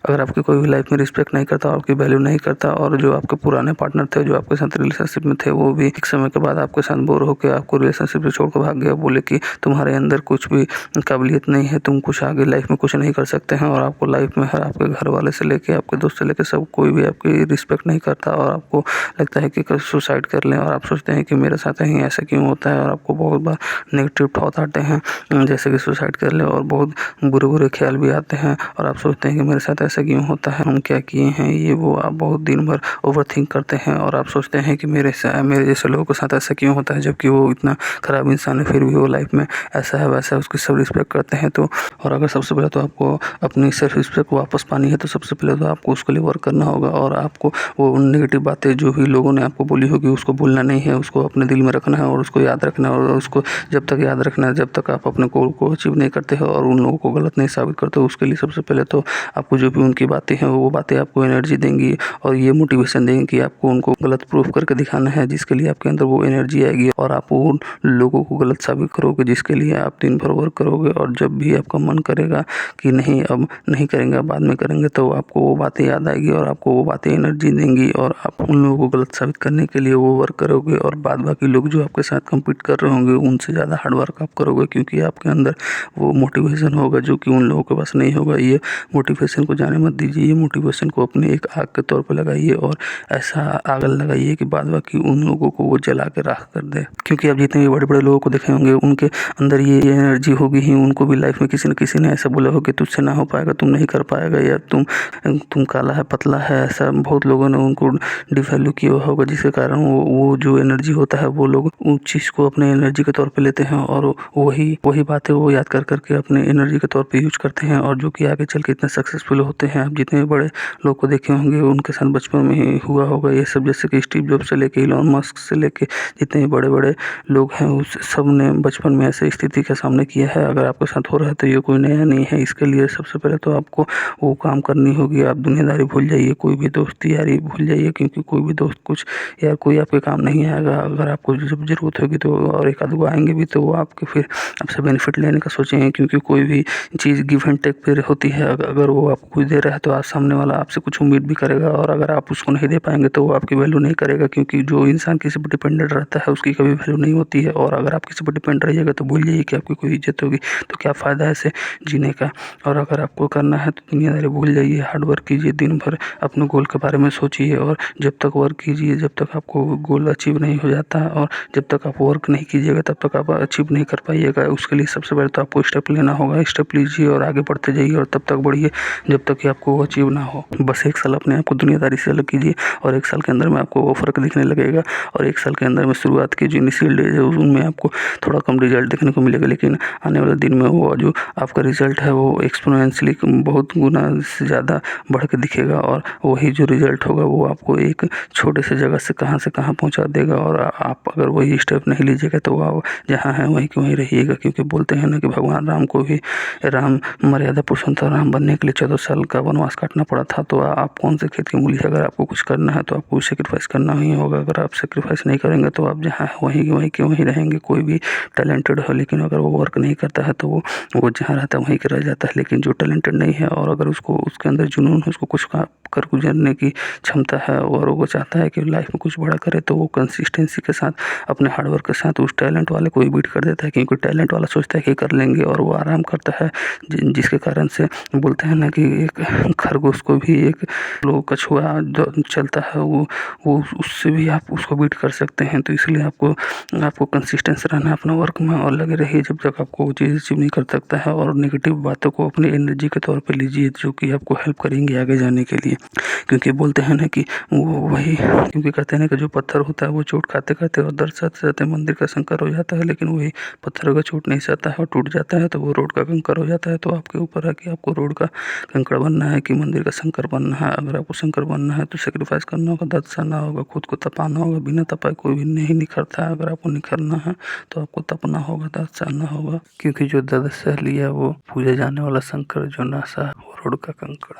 अगर आपकी कोई भी लाइफ में रिस्पेक्ट नहीं करता, आपकी वैल्यू नहीं करता और जो आपके पुराने पार्टनर थे, जो आपके साथ रिलेशनशिप में थे, वो भी एक समय के बाद आपके साथ बोर होकर आपको रिलेशनशिप से छोड़ कर भाग गया, बोले कि तुम्हारे अंदर कुछ भी काबिलियत नहीं है, तुम कुछ आगे लाइफ में कुछ नहीं कर सकते हैं, और आपको लाइफ में हर आपके घर वाले से लेके आपके दोस्त से लेके सब कोई भी आपकी रिस्पेक्ट नहीं करता, और आपको लगता है कि सुसाइड कर लें, और आप सोचते हैं कि मेरे साथ ही ऐसा क्यों होता है, और आपको बहुत बार नेगेटिव थॉट आते हैं जैसे कि सुसाइड कर लें, और बहुत बुरे बुरे ख्याल भी आते हैं, और आप सोचते हैं कि मेरे साथ ऐसा क्यों होता है, हम क्या किए हैं, ये वो आप बहुत दिन भर ओवर थिंक करते हैं, और आप सोचते हैं कि मेरे जैसे लोगों के साथ ऐसा क्यों होता है, जबकि वो इतना ख़राब इंसान है, फिर भी वो लाइफ में ऐसा है वैसा है, उसकी सब रिस्पेक्ट करते हैं। तो और अगर सबसे पहले तो आपको अपनी सेल्फ रिस्पेक्ट वापस पानी है, तो सबसे पहले तो आपको उसके लिए वर्क करना होगा, और आपको वो नेगेटिव बातें जो भी लोगों ने आपको बोली होगी उसको बोलना नहीं है, उसको अपने दिल में रखना है, और उसको याद रखना है, और उसको जब तक याद रखना है जब तक आप अपने गोल को अचीव नहीं करते हो और उन लोगों को गलत नहीं साबित करते हो। उसके लिए सबसे पहले तो आपको जो भी उनकी बातें हैं वो बातें आपको एनर्जी देंगी और ये मोटिवेशन देंगे कि आपको उनको गलत प्रूफ करके दिखाना है, जिसके लिए आपके अंदर वो एनर्जी आएगी, और आप उन लोगों को गलत साबित करोगे, जिसके लिए आप दिन भर वर्क करोगे, और जब भी आपका मन करेगा कि नहीं अब नहीं करेंगे, बाद में करेंगे, तो आपको वो बातें याद आएगी और आपको वो बातें एनर्जी देंगी, और आप उन लोगों को गलत साबित करने के लिए वो वर्क करोगे, और बाद बाकी लोग जो आपके साथ कम्पीट कर रहे होंगे उनसे ज़्यादा हार्ड वर्क आप करोगे, क्योंकि आपके अंदर वो मोटिवेशन होगा जो कि उन लोगों के पास नहीं होगा। ये मोटिवेशन को जाने मत दीजिए, ये मोटिवेशन को अपने एक आग के तौर पर लगाइए, और ऐसा आग लगाइए कि बाद बाकी उन लोगों को वो जला के राख कर दे। क्योंकि आप जितने भी बड़े बड़े लोगों को देखे होंगे उनके अंदर ये एनर्जी होगी ही, उनको भी लाइफ में किसी ने ऐसा बोला हो कि तुझसे ना हो पाएगा, तुम नहीं कर पाएगा, या तुम काला है, पतला है, ऐसा बहुत लोगों ने उनको डिवैल्यू किया होगा, जिसके कारण वो जो एनर्जी होता है वो लोग उस चीज़ को अपने एनर्जी के तौर पे लेते हैं, और वही बातें वो याद कर करके अपने एनर्जी के तौर पे यूज करते हैं, और जो कि आगे चल के इतने सक्सेसफुल होते हैं। आप जितने भी बड़े लोग को देखे होंगे उनके साथ बचपन में ही हुआ होगा ये सब, जैसे कि स्टीव जॉब्स से लेके इलॉन मस्क से लेके जितने भी बड़े बड़े लोग हैं उस सब ने बचपन में ऐसे स्थिति का सामना किया है। अगर आपके साथ हो रहा है तो ये कोई नया नहीं है। इसके लिए सबसे पहले तो आपको वो काम करनी होगी, आप दुनियादारी भूल जाइए, कोई भी दोस्ती यारी भूल जाइए, क्योंकि कोई भी दोस्त कुछ यार कोई आपके काम नहीं आएगा। अगर आपको जब ज़रूरत होगी तो और एक आध गो आएंगे भी तो वो आपके फिर आपसे बेनिफिट लेने का सोचेंगे, क्योंकि कोई भी चीज़ गिव एंड टेक पे होती है। अगर वो आपको कुछ दे रहा है तो आज सामने वाला आपसे कुछ उम्मीद भी करेगा, और अगर आप उसको नहीं दे पाएंगे तो वो आपकी वैल्यू नहीं करेगा, क्योंकि जो इंसान किसी पर डिपेंडेंट रहता है उसकी कभी वैल्यू नहीं होती है। और अगर आप किसी पर डिपेंड रहिएगा तो भूल जाइए कि आपकी कोई इज्जत होगी, तो क्या फ़ायदा है ऐसे जीने का। और अगर आपको करना है तो दुनियादारी भूल जाइए, हार्ड वर्क कीजिए, दिन भर अपने गोल के बारे में सोचिए, और जब तक वर्क कीजिए जब तक आपको गोल अचीव नहीं हो जाता, और जब तक आप वर्क नहीं कीजिएगा तब तक आप अचीव नहीं कर पाइएगा। उसके लिए सबसे पहले तो आपको स्टेप लेना होगा, स्टेप लीजिए और आगे बढ़ते जाइए, और तब तक बढ़िए जब तक कि आपको अचीव ना हो। बस 1 साल अपने आप को दुनियादारी से अलग कीजिए, और 1 साल के अंदर में आपको वो फ़र्क दिखने लगेगा, और 1 साल के अंदर में शुरुआत की जो इनिशियल डेज है उनमें आपको थोड़ा कम रिजल्ट देखने को मिलेगा, लेकिन आने वाले दिन में वो जो आपका रिजल्ट है वो एक्सपोनेंशियली बहुत गुना से ज़्यादा बढ़ के दिखेगा, और वही जो रिजल्ट होगा वो आपको एक छोटे से जगह से कहाँ पहुंचा देगा। और आप अगर वही स्टेप नहीं लीजिएगा तो आप जहाँ हैं वहीं के वहीं रहिएगा, क्योंकि बोलते हैं ना कि भगवान राम को भी राम मर्यादा पुरुषोत्तम राम बनने के लिए 14 साल का वनवास काटना पड़ा था। तो आप कौन से खेत की मूली है, अगर आपको कुछ करना है तो आपको सेक्रीफाइस करना ही होगा। अगर आप सेक्रीफाइस नहीं करेंगे तो आप जहाँ हैं वहीं के वहीं रहेंगे। कोई भी टैलेंटेड हो लेकिन अगर वो वर्क नहीं करता है तो वो जहाँ रहता है वहीं के रह जाता है। लेकिन जो टैलेंटेड नहीं है और अगर उसको उसके अंदर जुनून है, उसको कुछ कर गुजरने की क्षमता है और वो चाहता है कि लाइफ में कुछ बड़ा करे, तो वो कंसिस्टेंसी के साथ अपने हार्डवर्क के साथ उस टैलेंट वाले को भी बीट कर देता है। क्योंकि टैलेंट वाला सोचता है कि कर लेंगे और वो आराम करता है, जिसके कारण से बोलते हैं ना कि एक खरगोश को भी एक लोग कछुआ जो चलता है वो उससे भी आप उसको बीट कर सकते हैं। तो इसलिए आपको कंसिस्टेंस रहना है अपना वर्क में और लगे रहिए जब तक आपको वो चीज़ अचीव नहीं कर सकता है। और नेगेटिव बातों को अपनी एनर्जी के तौर पे लीजिए जो कि आपको हेल्प करेंगे आगे जाने के लिए। क्योंकि बोलते हैं ना कि वो वही क्योंकि कहते हैं ना कि जो पत्थर होता है वो चोट खाते खाते और दर्द सहते सहते मंदिर का कंकर हो जाता है, लेकिन वही पत्थर अगर चोट नहीं सहता है और टूट जाता है तो वो रोड का कंकर हो जाता है। तो आपके ऊपर है कि आपको रोड का कंकड़ बनना है कि मंदिर का शंकर बनना है। अगर आपको शंकर बनना है तो सेक्रीफाइस करना होगा, दर्द सहना होगा, खुद को तपाना होगा। बिना तपाए कोई भी नहीं निखरता है। अगर आपको निखरना है तो आपको तपना होगा, दर्द सहना होगा, क्योंकि जो दर्द सह लिया वो पूजे जाने वाला शंकर जो ना सहा वो रोड का कंकड़।